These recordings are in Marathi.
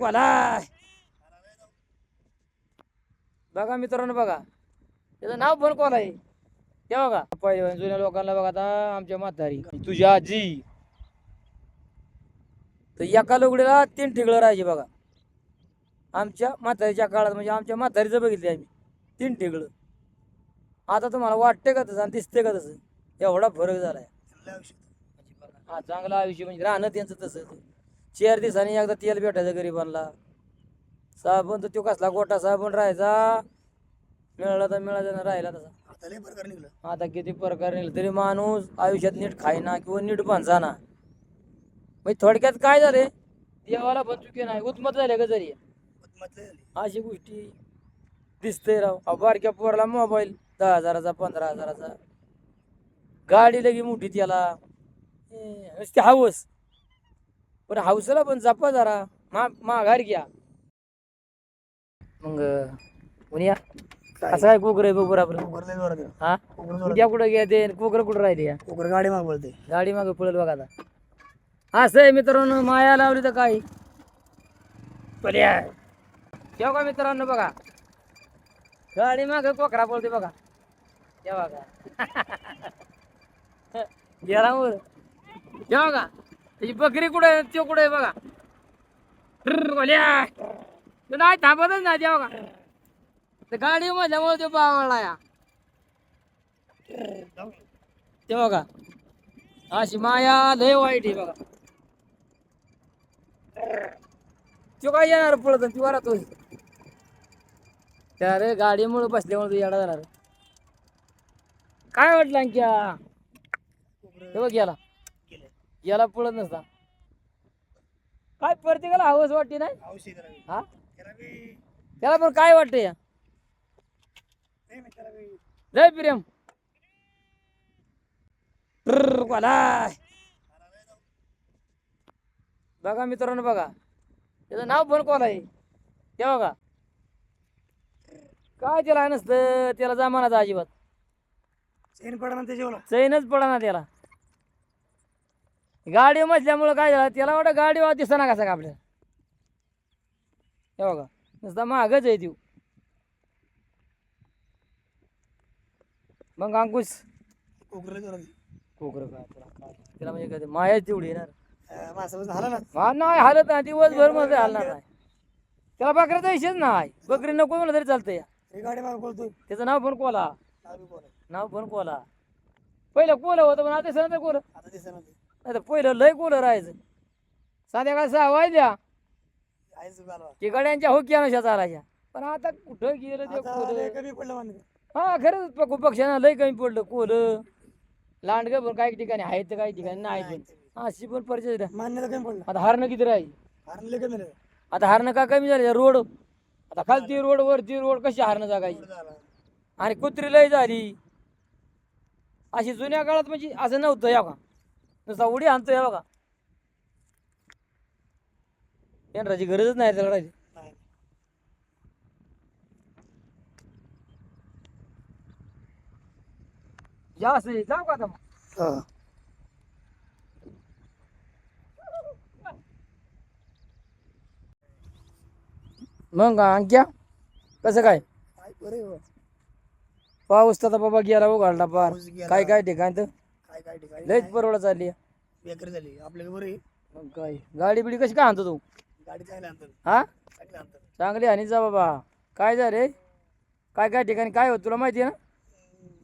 कोलाय बघा मित्रांनो बघा त्याचं नाव पण कोण आहे ते बघा. पहिले जुन्या लोकांना बघा आता आमच्या म्हातारी तुझी आजी तर एका लुगडीला 3 ठिगळं राहायचे बघा. आमच्या म्हातारीच्या काळात म्हणजे आमच्या म्हातारीचं बघितले आम्ही 3 ठिगळं. आता तुम्हाला वाटते का तसं आणि दिसते का तसं? एवढा फरक झालाय. हा चांगलं आयुष्य म्हणजे राहणं त्यांचं तसं. 4 दिवसांनी एकदा तेल भेटायचं गरीबांना. साबण तर तो कसला गोटा साबण राहायचा मिळाला तर मिळाला ना राहिला तसा. आता किती प्रकार निघलं तरी माणूस आयुष्यात नीट खायना किंवा नीट बांधना. म्हणजे थोडक्यात काय झाले देवाला पण चुके नाही उत्मत झाले का जरी अशी गोष्टी दिसते राव. बारक्या पोराला मोबाईल 10,000चा 15,000चा गाडी लगी मोठी त्याला नुसती हाऊस. पण हाऊसला पण जपा जरा माघार घ्या मग उन्या असं काय कुकर बघ आपलं हा उद्या कुठं घ्या ते कुकर कुठं राहिले कुकर गाडी माग बोलते गाडी माग पळेल बघा आता असं आहे मित्रांनो. माया लावली तर काय तेव्हा का मित्रांनो बघा गाडी माग कोकरा पळते बघा तेव्हा का गेला वर तेव्हा का त्याची बकरी कुठे तो कुठे बघा तो नाही थांबतच नाही तेव्हा का गाडी मधल्यामुळे तो बावळला या तेव्हा का अशी माया लय वाईट आहे बघा. तो काय येणार पळत ती वरात त्या रे गाडीमुळे बसल्यामुळे येडा जाणार. काय वाटलं आणख्या तेव्हा गेला गेला पळत नसता काय प्रत्येकाला हवस वाटते नाही हा त्याला पण काय वाटतं या जय प्रेम बघा मित्रांनो बघा त्याचं नाव पण कोण आहे ते बघा. काय त्याला नसतं त्याला जमानाचा अजिबात चैनच पडा त्याला. गाडी मजल्यामुळं काय झालं त्याला वाटतं गाडी दिसना कसा का आपल्याला हे बघा नुसता महागच आहे तू. मग अंकुश कोकर काय त्याला म्हणजे काय माया तेवढी येणार नाही हालत नाही दिवसभर मध्ये हालणार नाही त्याला बकऱ्याचा विषयच नाही. बकरी नको म्हणलं तरी चालतं या त्याचं नाव पण कोला नाव पण कोला. पहिलं कोलं होतं पण आता दिसणार कोलं नाही तर पहिलं लय कोलं राहायचं. संध्याकाळ 6 वाजल्या की गड्यांच्या होक्यानुसार चालायच्या पण आता कुठं गेलं ते कोलं. हा खरंच पक्ष्यांना लय कमी पडलं कोलं लांडग पण काही ठिकाणी आहेत तर काही ठिकाणी नाही. अशी पण परिचय आता हरणं किती राहील आता हरणं का कमी झाले रोड आता खालती रोड वरती रोड कशी हरणं जागायची आणि कुत्री लय झाली. अशी जुन्या काळात म्हणजे असं नव्हतं या का नुसता उडी आणतो या बघा यंत्राची गरजच नाही त्याला राहायची. जास्त जाऊ का आता मग अंक्या कसं काय पाऊस तर बाबा गेला उघडला पार काय काय ठिकाण तर लयच परवडा चालली झाली आपल्याकडे. मग काय गाडी बिडी कशी काय आणतो तू हा चांगली आणि जा बाबा. काय जा रे काय काय ठिकाणी काय होत तुला माहिती आहे ना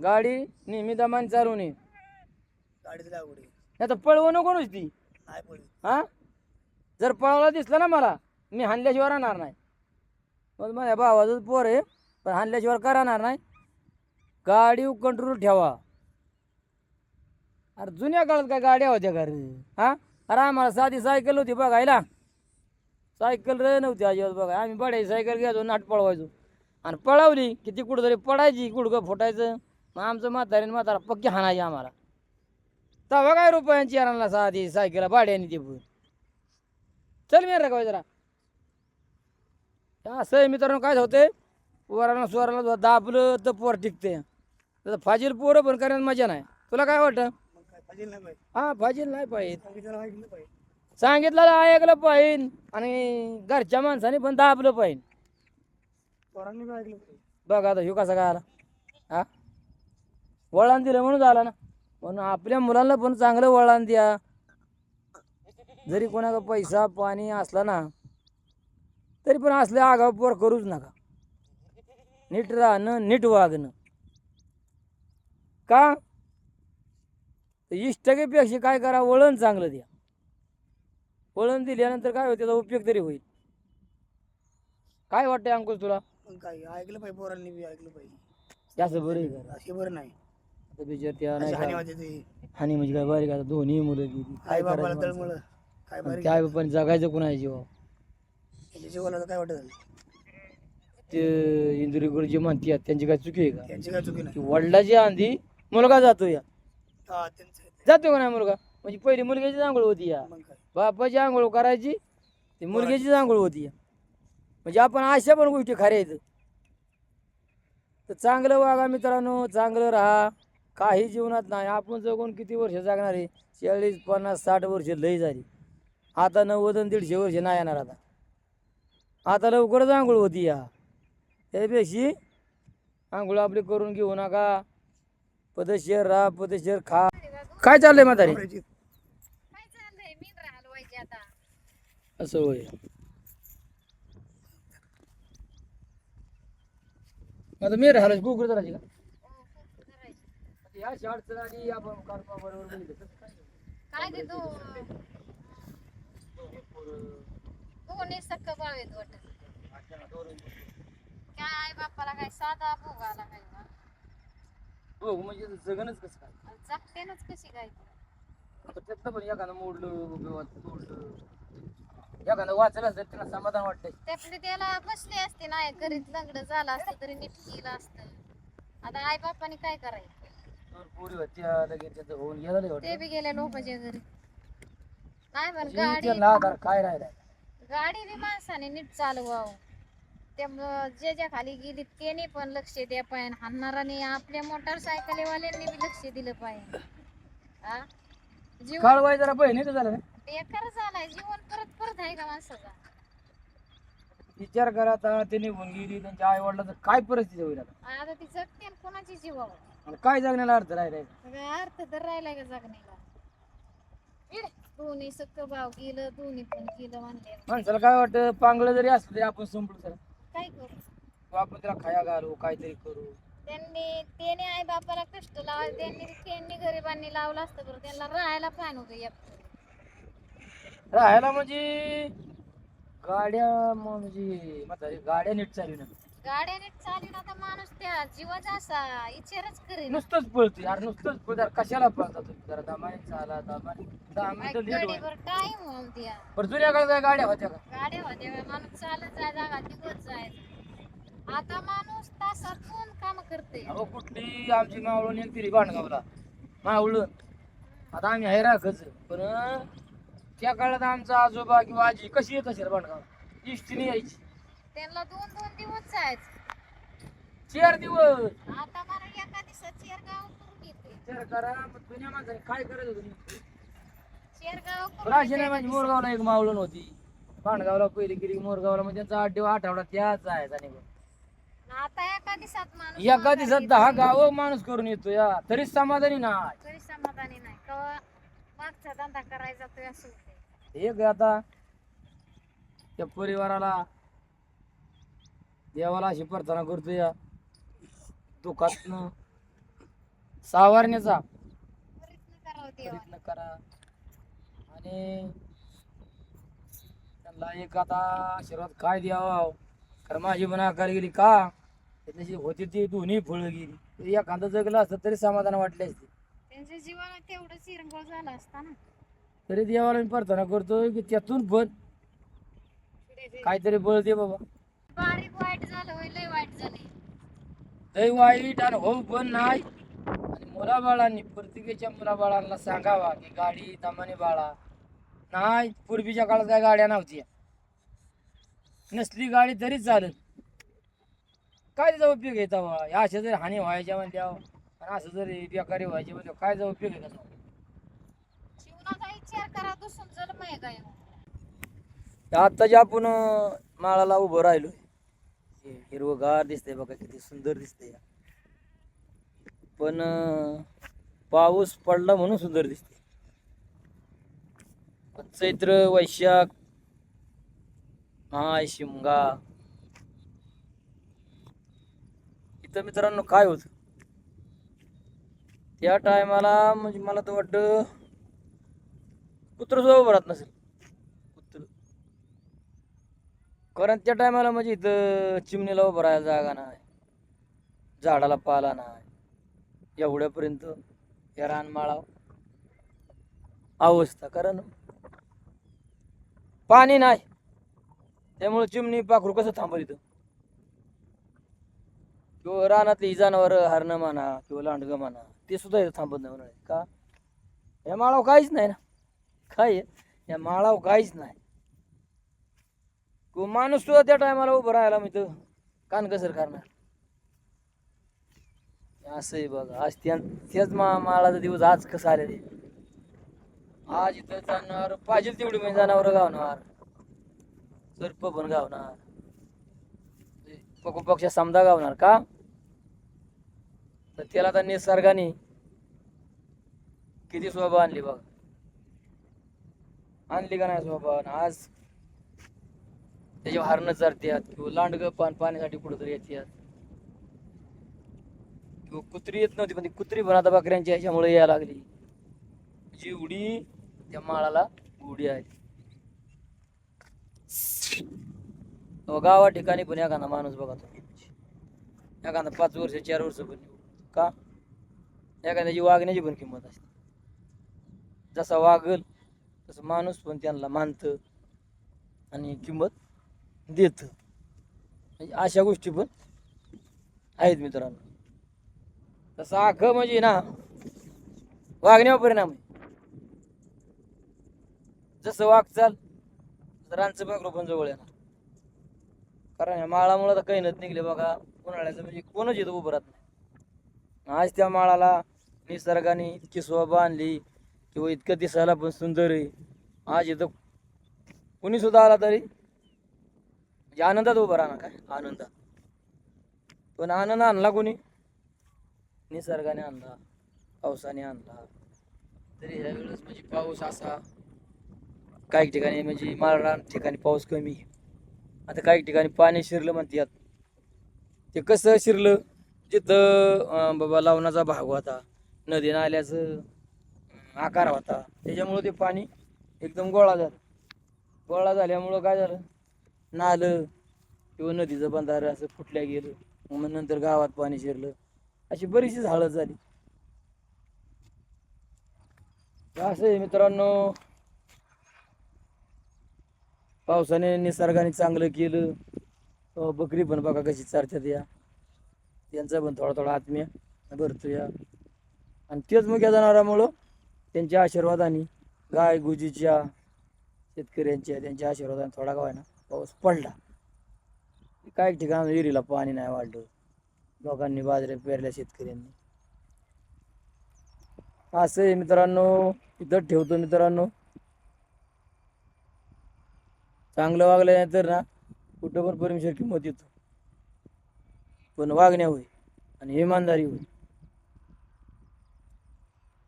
गाडी नेहमी दमान चालू नये नाही तर पळवू नको नुसती हा. जर पळवला दिसला ना मला मी हाणल्याशिवाय राहणार नाही. मग माझ्या भावाचं पोर आहे पण हाणल्याशिवाय का राहणार नाही. गाडी कंट्रोल ठेवा. अरे जुन्या काळात काय गाड्या होत्या का रे हा. अरे आम्हाला साधी सायकल होती बघायला सायकल रे नव्हती अजिबात बघा. आम्ही बडायची सायकल घ्यायचो नाट पळवायचो आणि पळवली की ती कुठंतरी पडायची गुडघं फुटायचं. मग आमचं म्हातारा पक्की हाणायची आम्हाला. तेव्हा काय रुपयांची आणला साधी सायकल भाड्याने ती पण चल मी रे जरा असं आहे मित्रांनो. काय होते पोराला स्वराला दाबलं तर पोर टिकते तर फाजील पोरं पण करण्यात मजा नाही. तुला काय वाटतं हा फाजील नाही पाहिजे सांगितलं ऐकलं पाहिजे आणि घरच्या माणसाने पण दाबलं पाहिजे. पोरांनी बी ऐकलं पाहिजे. बघ आता ह्यो कसा काय आला, हा वळण दिलं म्हणून झाला ना. म्हणून आपल्या मुलांना पण चांगलं वळण द्या. जरी कोणाचा पैसा पाणी असला ना तरी पण असले आगाव पोर करूच नका. नीट राहणं, नीट वागणं. का 20% काय करा, वळण चांगलं द्या. वळण दिल्यानंतर काय होतं, त्याचा उपयोग तरी होईल. काय वाटतंय अंकुश तुला? पण काय ऐकलं पाहिजे, पोरांनी बी ऐकलं पाहिजे. जास्त बरं आहे का? असे बरं नाही. आता बिचार त्या अशी नाही हानी का होते ते हानी म्हणजे काय बारीक, आता दोन्ही मुलं गेली. काय आई बापाला करायचं तळमळ माणसानं? काय आणि बारीक त्या पण जगायचं कुणाच्या जीवा? त्याच्या जीवाला तर काय वाटत झालं. ते इंदुरी गुरुजी म्हणतात त्यांची काय चुकी आहे का? त्यांची काय चुकी नाही. की वडिलाची आंधी मुलगा जातो या, हा त्यांचं जातो का नाही मुलगा? म्हणजे पहिली मुलग्याची आंघोळ होती या, मग काय. बापाची आंघोळ करायची, ती मुलग्याचीच आंघोळ होती या. म्हणजे आपण अशा पण गोष्टी खऱ्या आहेत. तर चांगलं वागा मित्रांनो, चांगलं राहा. काही जीवनात नाही. आपण जगून किती वर्ष जगणार आहे? 40, 50, 60 वर्ष लई झाली. आता 90 आणि 150 वर्ष नाही येणार. आता लवकरच आंघोळ होती या. त्यापेक्षा आंघोळ आपली करून घेऊ नका. पदशीर राहा, पदशीर खा. काय चाललंय म्हातारी? नवऱ्याची काय चाललंय? मी हलवायची आता. असं होय. आता मी राहिलो कुकर करायची का? करायची. या अडचण आली आपण कालपा बरोबर बोलले तसं काय नाही. काय ते दोन्ही सक्क बाळ आहेत वाटत. काय बापाला काय साधा भोगाला काय बा. हो म्हणजे जगणच कसं काय? आणि जगतेनच कशी काय ती. आता त्यातलं पण एखादं मोडलं किंवा तोडलं, एखादं वाचायला असतं त्यांना समाधान वाटतंय. त्यातले त्याला बसले असते नाही घरीत लंगड झालं असतं तरी नीट केलं असतं. आता आई बापाने काय करायचं? दोन पोरी होत्या लगेच त्याचं होऊन गेलं ते वाटतं. बी गेले लोकांच्या घरी. नाही पण म्हणजे गाडी त्यांना आधार काय राहिलाय? गाडी बी माणसाने नीट चालवावं. त्यामुळं जे खाली गेली त्याने पण लक्ष द्या पाहिजे. हाणणाराने आपल्या मोटरसायकलीवाल्यांनी बी लक्ष दिलं पाहिजे. हा जीवन काळवाय जरा बहिणीचं झालं ना. बेकार झालाय. जीवन परत परत आहे का माणसाचा? विचार करा आता ते निघून गेली, त्यांच्या आई वडिलांचं काय परिस्थिती होईल आता? आता ती जगते आणि कोणाची जीवावर? आणि काय जगण्याला अर्थ राहिलाय? काय अर्थ तर राहिलाय का जगण्याला? दोन्ही सक्क भाव गेलं, दोन्ही पण गेलं म्हणले. माणसाला काय वाटतं, पांगलं जरी असलं तरी आपण संपलो सर, काय करू? आपण त्याला खाया घालू, काहीतरी करू. त्याने आई बापाला कष्ट लावायला त्यांनी गरिबांनी लावलं असतं बरं. त्यांना राहायला पाहिजे होतं एक. राहायला म्हणजे गाड्या म्हणजे म्हातारी गाड्या नीट चालू ना. गाड्या नीट चालून आता माणूस त्या जीवाचा असा विचारच करेन. नुसतंच पळतो यार, नुसतंच पळतो यार. कशाला पळता तुम्ही? जरा दमाने चाला, दमाने 10 मिनिटं लेट होईल. गाडीवर टाइम होऊन द्या. पण जुन्या काळात काय गाड्या होत्या का? गाड्या होत्या माणूस चालत जाय जागा निघत जायचं. आता माणूस तासातून काम करते. अहो कुठली आमची मावळून एक तरी भांडगावला मावळून. आता आम्ही आहे राखच, पण त्या काळात आमचा आजोबा किंवा आजी कशी येत असेल भांडगावला? इष्टीने यायची. त्यांना 2-2 दिवस जायचं. 4 दिवस. आता मला एका दिवसात शेरगाव करून येते. विचार करा, मग जुन्या माणसाने काय करत होते? शेरगाव राशी नाही माझी मोरगावला एक मावळण होती. भांडगावला पहिली गेली, मोरगावला म्हणजे त्यांचा 8 आठवडा त्याच आहे निघून. आता एका दिवसात माणूस एका दिवसात 10 गाव माणूस करून येतो या, तरी समाधानी नाही. तरी समाधानी नाही. कवा मागचा धंदा करायचा तो असं होते. एक आता त्या परिवाराला देवाला अशी प्रार्थना करतो या दुःखातनं सावरण्याचा प्रयत्न करावं देवाला. प्रयत्न करा. आणि त्यांना एक आता आशीर्वाद काय द्यावा, कारण माझी पण आकार गेली का त्याची होती ती दोन्ही फळं गेली. एखादं जगलं असतं तरी समाधान वाटले असते. त्यांच्या जीवाला तेवढं चिरंगोळ झाला असता ना. तरी देवाला मी प्रार्थना करतो की त्यातून पण काहीतरी बळ दे बाबा. बारीक वाईट झालं होय, लय वाईट झाले. लय वाईट आणि हो पण नाही. आणि मुलाबाळांनी प्रत्येकाच्या मुलाबाळांना सांगावा की गाडी दमाने बाळा. नाही पूर्वीच्या काळात काय गाड्या नव्हत्या, नसली गाडी तरी चालत. काय त्याचा उपयोग आहे तेव्हा? अशा जर हानी व्हायच्या म्हणल्यावर आणि असं जर बेकारी व्हायचे म्हणजे काय उपयोग आहे त्याचा? जीवनाचा इच्छा विचार करा दुसून जर महागाई आहे. आता जे आपण माळाला उभं राहिलो, हिरवगार दिसतंय बघा, किती सुंदर दिसतंय. पण पाऊस पडला म्हणून सुंदर दिसते. चैत्र वैशाख माय शिमगा इथं मित्रांनो काय होत त्या टायमाला, म्हणजे मला तर वाटतं कुत्र सुद्धा उभं राहत नसेल, कुत्र. कारण त्या टायमाला म्हणजे इथं चिमणीला उभं राहायला जागा नाही, झाडाला पाला नाही, एवढ्यापर्यंत या रानमाळा अवस्था. कारण पाणी नाही, त्यामुळे चिमणी पाखरू कसं थांबल इथं. किंवा रानातली जनावर हरणं म्हणा किंवा लांडगं म्हणा, ते सुद्धा इथं थांबत नाही उन्हाळ्यात. का? या माळावर काहीच नाही ना. काय या माळावर काहीच नाही. किंवा माणूस सुद्धा त्या टायमाला उभं राहायला मी तर कान कसर करणार. असंही बघा, आज त्याच माळाचा दिवस आज कसं आले ते. आज इथं जनावर पाहिजे तेवढी म्हणजे जनावर गावणार, सर्प पण गावणार, पशु पक्ष्या समजा गावणार. का? तर त्याला आता निसर्गाने किती शोभा आणली बघ, आणली का नाही शोभा. आज त्याच्यावर हरणं चरत्यात किंवा लांडगं पाण्यासाठी कुठंतरी येतात, किंवा कुत्री येत नव्हती पण ती कुत्री पण आता बकऱ्यांच्या ह्याच्यामुळे यायला लागली. जेवढी त्या माळाला गोडी आहे. गावा ठिकाणी पण एखादा माणूस बघा तुम्ही, एखादा 5 वर्ष 4 वर्ष पण का, एखाद्याची वागण्याची पण किंमत असते. जसा वागल तसं माणूस पण त्यांना मानतं आणि किंमत देत. म्हणजे अशा गोष्टी पण आहेत मित्रांनो. तसं आखं म्हणजे ना वागण्यावर परिणाम आहे. जसं वागचाल रानचं पाखरू पण जवळ येणार. कारण या माळामुळे तर काही नत निघले बघा, उन्हाळ्याचं म्हणजे कोणच इथं उभं राहत नाही. आज त्या माळाला निसर्गाने इतकी शोभा आणली किंवा इतकं दिसायला पण सुंदर आहे. आज इथं कोणी सुद्धा आला तरी म्हणजे आनंदात उभं राहणार. काय आनंदात. पण आनंद आणला कोणी? निसर्गाने आणला, पावसाने आणला. तरी ह्या वेळेस म्हणजे पाऊस असा काही ठिकाणी, म्हणजे माळरान ठिकाणी पाऊस कमी. आता काही ठिकाणी पाणी शिरलं म्हणतात. ते कसं शिरलं, जिथं बाबा लावणाचा भाग होता, नदी नाल्याचं आकार होता, त्याच्यामुळं ते पाणी एकदम गोळा झालं. गोळा झाल्यामुळं काय झालं, नालं किंवा नदीचं बंधारं असं फुटल्या गेलं. मग नंतर गावात पाणी शिरलं. अशी बरीचशी झाडं झाली. असं आहे मित्रांनो, पावसाने निसर्गाने चांगलं केलं. बकरी पण बघा कशी चारतात या, त्यांचा पण थोडा थोडा आत्म्य भरतो या. आणि तेच मुख्य जनावरांमुळं त्यांच्या आशीर्वादाने, गाय गुजीच्या शेतकऱ्यांच्या त्यांच्या आशीर्वादाने थोडा का व्हायना पाऊस पडला. काही ठिकाणी विहिरीला पाणी नाही वाढलं, लोकांनी बाजऱ्या पेरल्या शेतकऱ्यांनी. असं आहे मित्रांनो. इथं ठेवतो मित्रांनो. चांगलं वागलं नाही तर ना कुठं पण परमेश्वर किंमत येतो. पण वागण्या होय आणि इमानदारी होय.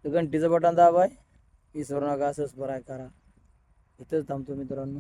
तर घंटीचं बटन दाबाय विसरू नका, सबस्क्राईब करा. इथंच थांबतो मित्रांनो.